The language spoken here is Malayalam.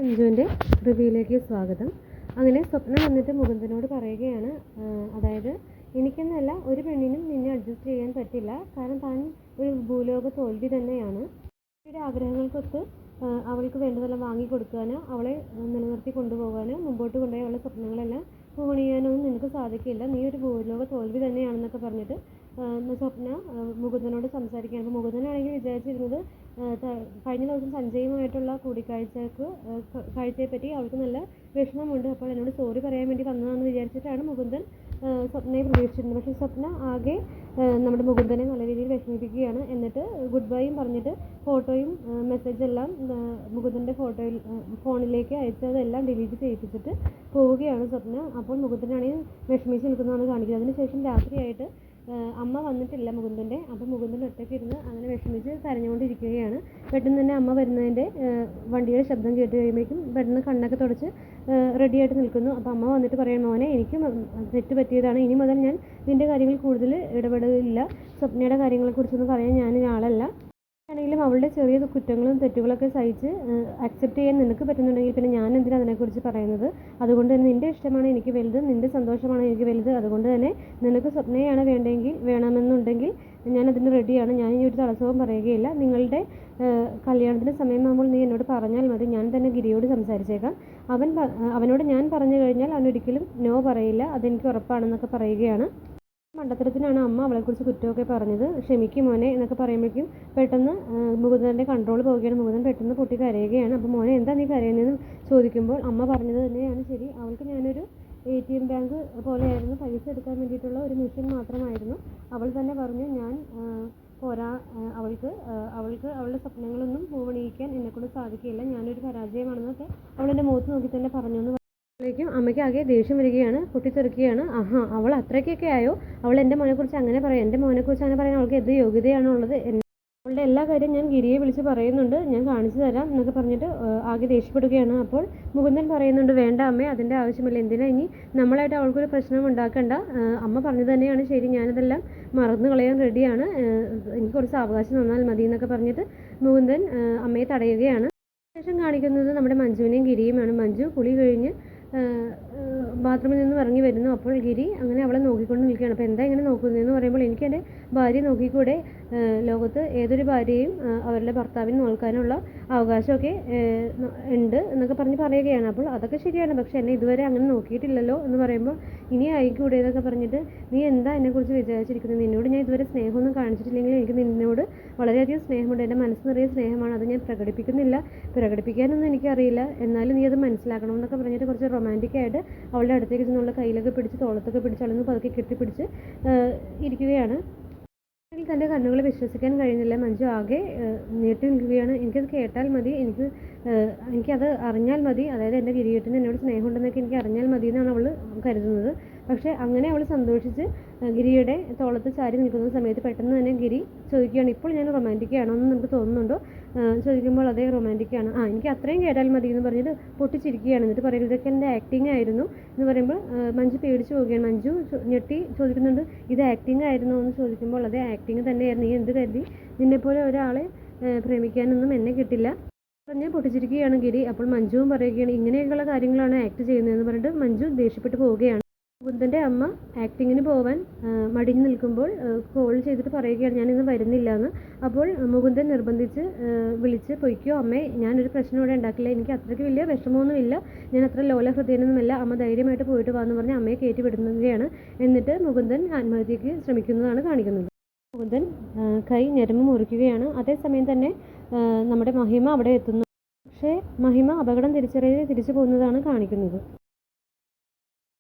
സഞ്ജുവിൻ്റെ റിവ്യൂയിലേക്ക് സ്വാഗതം. അങ്ങനെ സ്വപ്ന വന്നിട്ട് മുകുന്ദനോട് പറയുകയാണ്, അതായത് എനിക്കെന്നല്ല ഒരു പെണ്ണിനും നിന്നെ അഡ്ജസ്റ്റ് ചെയ്യാൻ പറ്റില്ല, കാരണം താൻ ഒരു ഭൂലോക തോൽവി തന്നെയാണ്. അവരുടെ ആഗ്രഹങ്ങൾക്കൊത്ത് അവൾക്ക് വേണ്ടതെല്ലാം വാങ്ങിക്കൊടുക്കാനോ അവളെ നിലനിർത്തി കൊണ്ടുപോകാനോ മുമ്പോട്ട് കൊണ്ടുപോയി അവളുടെ സ്വപ്നങ്ങളെല്ലാം പൂവണിയാനൊന്നും നിനക്ക് സാധിക്കില്ല. നീ ഒരു ഭൂലോക തോൽവി തന്നെയാണെന്നൊക്കെ പറഞ്ഞിട്ട് സ്വപ്ന മുകുന്ദനോട് സംസാരിക്കുകയാണ്. അപ്പോൾ മുകുന്ദനാണെങ്കിൽ വിചാരിച്ചിരുന്നത് കഴിഞ്ഞ ദിവസം സഞ്ജയുമായിട്ടുള്ള കാഴ്ചയെപ്പറ്റി അവൾക്ക് നല്ല വിഷമമുണ്ട്, അപ്പോൾ എന്നോട് സോറി പറയാൻ വേണ്ടി വന്നതാണെന്ന് വിചാരിച്ചിട്ടാണ് മുകുന്ദൻ സ്വപ്നയെ പ്രതീക്ഷിച്ചിരുന്നത്. പക്ഷേ സ്വപ്ന ആകെ നമ്മുടെ മുകുന്ദനെ നല്ല രീതിയിൽ വിഷമിപ്പിക്കുകയാണ്. എന്നിട്ട് ഗുഡ് ബൈയും പറഞ്ഞിട്ട് ഫോട്ടോയും മെസ്സേജെല്ലാം മുകുന്ദൻ്റെ ഫോണിലേക്ക് അയച്ചതെല്ലാം ഡിലീറ്റ് ചെയ്യിപ്പിച്ചിട്ട് പോവുകയാണ് സ്വപ്ന. അപ്പോൾ മുകുന്ദനാണെങ്കിൽ വിഷമിച്ച് നിൽക്കുന്നതാണ് കാണിക്കുന്നത്. അതിനുശേഷം രാത്രിയായിട്ട് അമ്മ വന്നിട്ടില്ല മുകുന്ദൻ്റെ. അപ്പോൾ മുകുന്ദൻ ഒറ്റയ്ക്ക് ഇരുന്ന് അങ്ങനെ വിഷമിച്ച് കരഞ്ഞുകൊണ്ടിരിക്കുകയാണ്. പെട്ടെന്ന് തന്നെ അമ്മ വരുന്നതിൻ്റെ വണ്ടിയുടെ ശബ്ദം കേട്ട് കഴിയുമ്പോഴേക്കും പെട്ടെന്ന് കണ്ണൊക്കെ തുടച്ച് റെഡിയായിട്ട് നിൽക്കുന്നു. അപ്പോൾ അമ്മ വന്നിട്ട് പറയാൻ, മോനെ എനിക്ക് തെറ്റ് പറ്റിയതാണ്, ഇനി മുതൽ ഞാൻ നിൻ്റെ കാര്യങ്ങളിൽ കൂടുതൽ ഇടപെടില്ല, സ്വപ്നയുടെ കാര്യങ്ങളെക്കുറിച്ചൊന്നും പറയാൻ ഞാനൊരാളല്ല. ആണെങ്കിലും അവളുടെ ചെറിയ കുറ്റങ്ങളും തെറ്റുകളൊക്കെ സഹിച്ച് അക്സെപ്റ്റ് ചെയ്യാൻ നിനക്ക് പറ്റുന്നുണ്ടെങ്കിൽ പിന്നെ ഞാൻ എന്തിനാണ് അതിനെക്കുറിച്ച് പറയുന്നത്? അതുകൊണ്ട് തന്നെ നിൻ്റെ ഇഷ്ടമാണ് എനിക്ക് വലുത്, നിൻ്റെ സന്തോഷമാണ് എനിക്ക് വലുത്. അതുകൊണ്ട് തന്നെ നിനക്ക് സ്വപ്നയാണ് വേണമെന്നുണ്ടെങ്കിൽ ഞാൻ അതിന് റെഡിയാണ്. ഞാൻ ഇനി ഒരു തടസ്സവും പറയുകയില്ല. നിങ്ങളുടെ കല്യാണത്തിന് സമയമാകുമ്പോൾ നീ എന്നോട് പറഞ്ഞാൽ മതി, ഞാൻ തന്നെ ഗിരിയോട് സംസാരിച്ചേക്കാം. അവനോട് ഞാൻ പറഞ്ഞു കഴിഞ്ഞാൽ അവനൊരിക്കലും നോ പറയില്ല, അതെനിക്ക് ഉറപ്പാണെന്നൊക്കെ പറയുകയാണ്. മണ്ടത്തരത്തിനാണ് അമ്മ അവളെക്കുറിച്ച് കുറ്റമൊക്കെ പറഞ്ഞത്, ക്ഷമിക്കും മോനെ എന്നൊക്കെ പറയുമ്പോഴേക്കും പെട്ടെന്ന് മുകുന്ദൻ്റെ കൺട്രോൾ പോവുകയാണ്. മുകുന്ദൻ പെട്ടെന്ന് പൊട്ടി കരയുകയാണ്. അപ്പോൾ മോനെ എന്താ നീ കരയുന്നതെന്ന് ചോദിക്കുമ്പോൾ അമ്മ പറഞ്ഞത് തന്നെയാണ് ശരി. അവൾക്ക് ഞാനൊരു ATM ബാങ്ക് പോലെയായിരുന്നു, പൈസ എടുക്കാൻ വേണ്ടിയിട്ടുള്ള ഒരു മെഷീൻ മാത്രമായിരുന്നു. അവൾ തന്നെ പറഞ്ഞു ഞാൻ പോരാ, അവൾക്ക് അവളുടെ സ്വപ്നങ്ങളൊന്നും പൂവണിയിക്കാൻ എന്നെക്കൊണ്ട് സാധിക്കില്ല, ഞാനൊരു പരാജയമാണെന്നൊക്കെ അവളെൻ്റെ മുഖത്ത് നോക്കി തന്നെ പറഞ്ഞു. േക്കും അമ്മയ്ക്ക് ആകെ ദേഷ്യം വരികയാണ്, പൊട്ടിത്തെറിക്കുകയാണ്. അവൾ അത്രയ്ക്കൊക്കെ ആയോ, അവൾ എൻ്റെ മോനെക്കുറിച്ച് അങ്ങനെ പറയാം, എൻ്റെ മോനെക്കുറിച്ച് അങ്ങനെ പറയാൻ അവൾക്ക് എന്ത് യോഗ്യതയാണുള്ളത്? അവളുടെ എല്ലാ കാര്യം ഞാൻ ഗിരിയെ വിളിച്ച് പറയുന്നുണ്ട്, ഞാൻ കാണിച്ചു തരാം എന്നൊക്കെ പറഞ്ഞിട്ട് ആകെ ദേഷ്യപ്പെടുകയാണ്. അപ്പോൾ മുകുന്ദൻ പറയുന്നുണ്ട്, വേണ്ട അമ്മേ, അതിൻ്റെ ആവശ്യമില്ല, എന്തിനാ ഇനി നമ്മളായിട്ട് അവൾക്കൊരു പ്രശ്നം ഉണ്ടാക്കണ്ട, അമ്മ പറഞ്ഞത് തന്നെയാണ് ശരി, ഞാനതെല്ലാം മറന്നു കളയാൻ റെഡിയാണ്, എനിക്ക് കുറച്ച് അവകാശം തന്നാൽ മതി എന്നൊക്കെ പറഞ്ഞിട്ട് മുകുന്ദൻ അമ്മയെ തടയുകയാണ്. ശേഷം കാണിക്കുന്നത് നമ്മുടെ മഞ്ജുവിനെയും ഗിരിയുമാണ്. മഞ്ജു കുളി കഴിഞ്ഞ് ബാത്റൂമിൽ നിന്ന് ഇറങ്ങി വരുന്നു. അപ്പോൾ ഗിരി അങ്ങനെ അവളെ നോക്കിക്കൊണ്ട് നിൽക്കുകയാണ്. അപ്പോൾ എന്താ ഇങ്ങനെ നോക്കുന്നതെന്ന് പറയുമ്പോൾ, എനിക്ക് എൻ്റെ ഭാര്യ നോക്കിക്കൂടെ, ലോകത്ത് ഏതൊരു ഭാര്യയും അവരുടെ ഭർത്താവിന് നോക്കാനുള്ള അവകാശമൊക്കെ ഉണ്ട് എന്നൊക്കെ പറയുകയാണ്. അപ്പോൾ അതൊക്കെ ശരിയാണ്, പക്ഷേ എന്നെ ഇതുവരെ അങ്ങനെ നോക്കിയിട്ടില്ലല്ലോ എന്ന് പറയുമ്പോൾ, ഇനി ആയിക്കൂടെ എന്നൊക്കെ പറഞ്ഞിട്ട്, നീ എന്താ എന്നെക്കുറിച്ച് വിചാരിച്ചിരിക്കുന്നത്? നിന്നോട് ഞാൻ ഇതുവരെ സ്നേഹമൊന്നും കാണിച്ചിട്ടില്ലെങ്കിൽ എനിക്ക് നിന്നോട് വളരെയധികം സ്നേഹമുണ്ട്, എൻ്റെ മനസ്സ് നിറയെ സ്നേഹമാണ്, അത് ഞാൻ പ്രകടിപ്പിക്കാനൊന്നും എനിക്കറിയില്ല, എന്നാലും നീ അത് മനസ്സിലാക്കണം എന്നൊക്കെ പറഞ്ഞിട്ട് കുറച്ച് റൊമാൻറ്റിക്കായിട്ട് അവളുടെ അടുത്തേക്ക് ചെന്നുള്ള കയ്യിലൊക്കെ പിടിച്ച് തോളത്തൊക്കെ പിടിച്ച് അവളൊന്ന് പതുക്കെ കെട്ടിപ്പിടിച്ച് ഇരിക്കുകയാണ്. തൻ്റെ കണ്ണുകളെ വിശ്വസിക്കാൻ കഴിയുന്നില്ല. മഞ്ജു ആകെ നീട്ടി നിൽക്കുകയാണ്. എനിക്കത് കേട്ടാൽ മതി, എനിക്കത് അറിഞ്ഞാൽ മതി, അതായത് എൻ്റെ ഗിരിയേട്ടന് എന്നോട് സ്നേഹമുണ്ടെന്നൊക്കെ എനിക്ക് അറിഞ്ഞാൽ മതി എന്നാണ് അവൾ കരുതുന്നത്. പക്ഷേ അങ്ങനെ അവൾ സന്തോഷിച്ച് ഗിരിയുടെ തോളത്ത് ചാരി നിൽക്കുന്ന സമയത്ത് പെട്ടെന്ന് തന്നെ ഗിരി ചോദിക്കുകയാണ്, ഇപ്പോൾ ഞാൻ റൊമാൻറ്റിക്കാണോ എന്ന് നമുക്ക് തോന്നുന്നുണ്ടോ? ചോദിക്കുമ്പോൾ അതേ റൊമാൻറ്റിക്കാണ്. എനിക്ക് അത്രയും കേട്ടാൽ മതി എന്ന് പറഞ്ഞിട്ട് പൊട്ടിച്ചിരിക്കുകയാണ്. എന്നിട്ട് പറയുന്നത് ഇതൊക്കെ എൻ്റെ ആക്ടിങ് ആയിരുന്നു എന്ന് പറയുമ്പോൾ മഞ്ജു പേടിച്ച് പോവുകയാണ്. മഞ്ജു ഞെട്ടി ചോദിക്കുന്നുണ്ട്, ഇത് ആക്ടിങ് ആയിരുന്നോ എന്ന് ചോദിക്കുമ്പോൾ അതേ ആക്ടിങ് തന്നെയായിരുന്നു, നീ എന്ത് കരുതി? നിന്നെപ്പോലെ ഒരാളെ പ്രേമിക്കാനൊന്നും എന്നെ കിട്ടില്ല പറഞ്ഞ് പൊട്ടിച്ചിരിക്കുകയാണ് ഗിരി. അപ്പോൾ മഞ്ജുവും പറയുകയാണ്, ഇങ്ങനെയൊക്കെയുള്ള കാര്യങ്ങളാണ് ആക്ട് ചെയ്യുന്നതെന്ന് പറഞ്ഞിട്ട് മഞ്ജു ദേഷ്യപ്പെട്ട് പോവുകയാണ്. മുകുന്ദൻ്റെ അമ്മ ആക്ടിങ്ങിന് പോവാൻ മടിഞ്ഞു നിൽക്കുമ്പോൾ കോൾ ചെയ്തിട്ട് പറയുകയാണ്, ഞാനിന്ന് വരുന്നില്ല എന്ന്. അപ്പോൾ മുകുന്ദൻ നിർബന്ധിച്ച് വിളിച്ച്, പൊയ്ക്കോ അമ്മേ, ഞാനൊരു പ്രശ്നം ഇവിടെ ഉണ്ടാക്കില്ല, എനിക്ക് അത്രയ്ക്ക് വലിയ വിഷമമൊന്നുമില്ല, ഞാൻ അത്ര ലോല ഹൃദയമൊന്നുമല്ല, അമ്മ ധൈര്യമായിട്ട് പോയിട്ട് വാന്ന് പറഞ്ഞ് അമ്മയെ കയറ്റി വിടുന്നതാണ്. എന്നിട്ട് മുകുന്ദൻ ആത്മഹത്യക്ക് ശ്രമിക്കുന്നതാണ് കാണിക്കുന്നത്. മുകുന്ദൻ കൈ ഞരമ്പ് മുറിക്കുകയാണ്. അതേസമയം തന്നെ നമ്മുടെ മഹിമ അവിടെ എത്തുന്നു. പക്ഷേ മഹിമ അപകടം തിരിച്ചറിയാതെ തിരിച്ചു പോകുന്നതാണ് കാണിക്കുന്നത്.